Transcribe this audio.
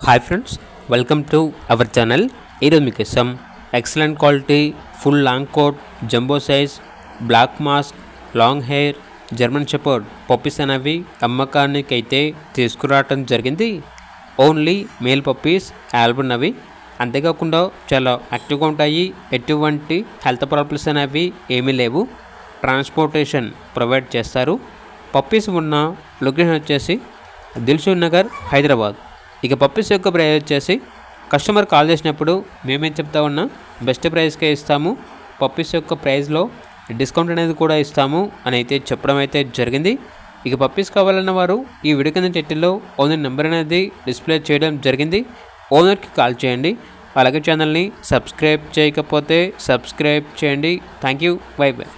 Hi friends, welcome to our channel. ఈరోజు మీకోసం excellent quality full long coat, jumbo size, black mask, long hair, German shepherd puppies అనేవి అమ్మకానికి అయితే తీసుకురావటం జరిగింది. ఓన్లీ మేల్ పప్పీస్ అవైలబుల్ అవి. అంతేకాకుండా చాలా యాక్టివ్గా ఉంటాయి. ఎటువంటి హెల్త్ ప్రాబ్లమ్స్ అనేవి ఏమీ లేవు. ట్రాన్స్పోర్టేషన్ ప్రొవైడ్ చేస్తారు. పప్పీస్ ఉన్న లొకేషన్ వచ్చేసి దిల్సుఖ్ నగర్, హైదరాబాద్. ఇక పప్పీస్ యొక్క ప్రైస్ వచ్చేసి కస్టమర్ కాల్ చేసినప్పుడు మేమేం చెప్తా ఉన్నా బెస్ట్ ప్రైస్కే ఇస్తాము, పప్పీస్ యొక్క ప్రైస్లో డిస్కౌంట్ అనేది కూడా ఇస్తాము అని అయితే చెప్పడం అయితే జరిగింది. ఇక పప్పీస్ కావాలన్న వారు ఈ వీడియో కింద టైటిల్లో ఓనర్ నెంబర్ అనేది డిస్ప్లే చేయడం జరిగింది. ఓనర్కి కాల్ చేయండి. అలాగే ఛానల్ని సబ్స్క్రైబ్ చేయకపోతే సబ్స్క్రైబ్ చేయండి. Thank you. By by.